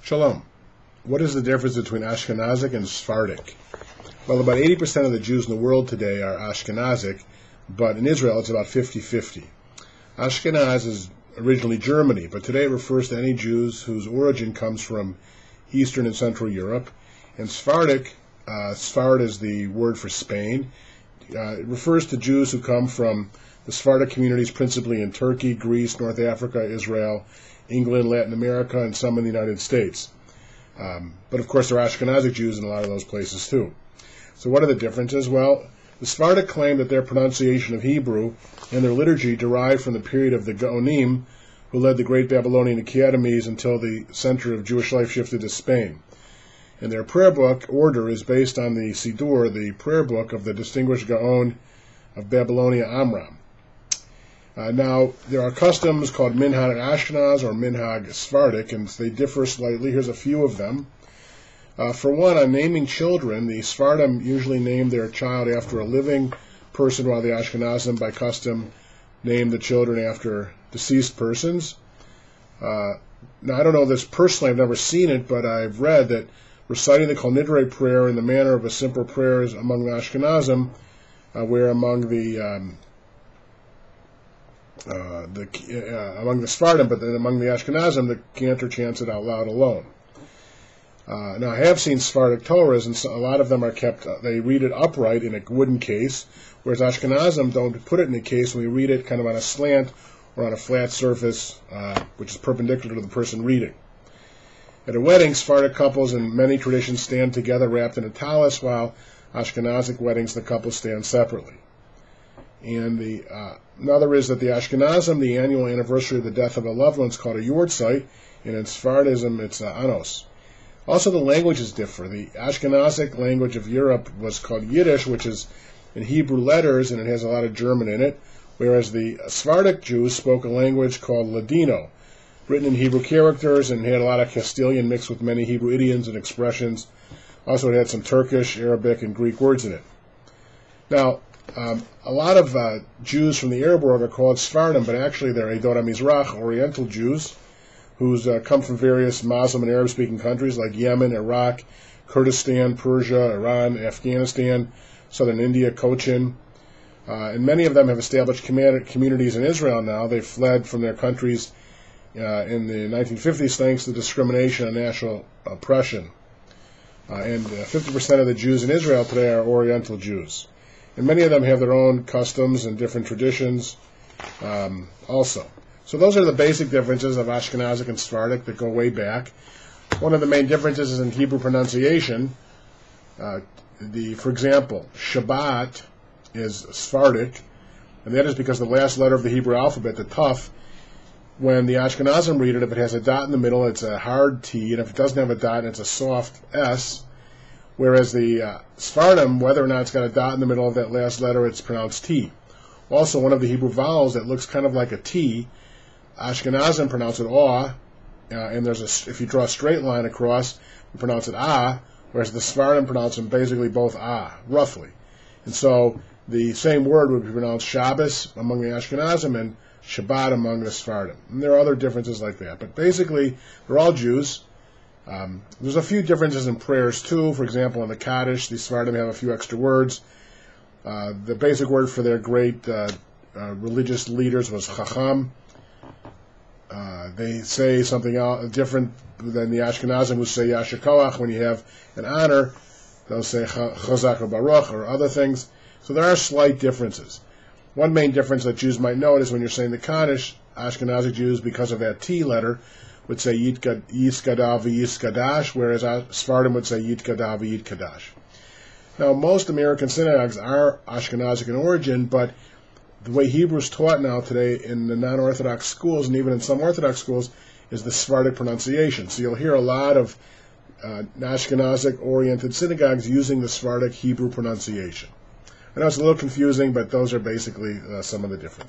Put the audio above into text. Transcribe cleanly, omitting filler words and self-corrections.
Shalom. What is the difference between Ashkenazic and Sephardic? Well, about 80% of the Jews in the world today are Ashkenazic, but in Israel it's about 50-50. Ashkenaz is originally Germany, but today it refers to any Jews whose origin comes from Eastern and Central Europe. And Sephardic, Sfard is the word for Spain. It refers to Jews who come from the Sephardic communities principally in Turkey, Greece, North Africa, Israel, England, Latin America, and some in the United States. But of course there are Ashkenazic Jews in a lot of those places too. So what are the differences? Well, the Sephardic claim that their pronunciation of Hebrew and their liturgy derived from the period of the Gaonim, who led the great Babylonian academies until the center of Jewish life shifted to Spain. And their prayer book order is based on the Siddur, the prayer book of the distinguished Gaon of Babylonia, Amram. Now, there are customs called Minhag Ashkenaz or Minhag Sephardic, and they differ slightly. Here's a few of them. For one, on naming children, the Sephardim usually name their child after a living person, while the Ashkenazim, by custom, name the children after deceased persons. Now, I don't know this personally, I've never seen it, but I've read that reciting the Kol Nidre prayer in the manner of a simple prayer is among the Ashkenazim, where among the Sephardim, but then among the Ashkenazim, the cantor chants it out loud alone. Now, I have seen Sephardic Torahs, and a lot of them are kept, they read it upright in a wooden case, whereas Ashkenazim don't put it in a case, we read it kind of on a slant or on a flat surface, which is perpendicular to the person reading. At a wedding, Sephardic couples in many traditions stand together wrapped in a tallis, while Ashkenazic weddings, the couples stand separately. And another is that the Ashkenazim, the annual anniversary of the death of a loved one, is called a yortzeit, and in Sephardism it's anos. Also, the languages differ. The Ashkenazic language of Europe was called Yiddish, which is in Hebrew letters, and it has a lot of German in it, whereas the Sephardic Jews spoke a language called Ladino, written in Hebrew characters, and had a lot of Castilian mixed with many Hebrew idioms and expressions. Also, it had some Turkish, Arabic, and Greek words in it. Now, a lot of Jews from the Arab world are called Sephardim, but actually they're Edot HaMizrach, Oriental Jews, who come from various Muslim and Arab-speaking countries like Yemen, Iraq, Kurdistan, Persia, Iran, Afghanistan, southern India, Cochin. And many of them have established communities in Israel now. They fled from their countries in the 1950s thanks to discrimination and national oppression. And 50% of the Jews in Israel today are Oriental Jews. And many of them have their own customs and different traditions also. So those are the basic differences of Ashkenazic and Sephardic that go way back. One of the main differences is in Hebrew pronunciation. For example, Shabbat is Sephardic, and that is because the last letter of the Hebrew alphabet, the Tuf, when the Ashkenazim read it, if it has a dot in the middle, it's a hard T, and if it doesn't have a dot, it's a soft S. Whereas the Sephardim, whether or not it's got a dot in the middle of that last letter, it's pronounced T. Also, one of the Hebrew vowels that looks kind of like a T, Ashkenazim pronounce it Aw, and if you draw a straight line across, you pronounce it Ah, whereas the Sephardim pronounce them basically both Ah, roughly. And so the same word would be pronounced Shabbos among the Ashkenazim and Shabbat among the Sephardim. And there are other differences like that. But basically, they're all Jews. There's a few differences in prayers too. For example, in the Kaddish, the Sephardim have a few extra words. The basic word for their great religious leaders was Chacham. They say something else different than the Ashkenazim, who say Yasher Koach. When you have an honor, they'll say Chazak or Baruch or other things. So there are slight differences. One main difference that Jews might note is when you're saying the Kaddish, Ashkenazic Jews, because of that T letter, would say Yitkadav v'Yiskadash, whereas Sephardim would say Yitkadav v'Yitkadash. Now, most American synagogues are Ashkenazic in origin, but the way Hebrew is taught now today in the non-Orthodox schools, and even in some Orthodox schools, is the Sephardic pronunciation. So you'll hear a lot of Ashkenazic-oriented synagogues using the Sephardic Hebrew pronunciation. I know it's a little confusing, but those are basically some of the differences.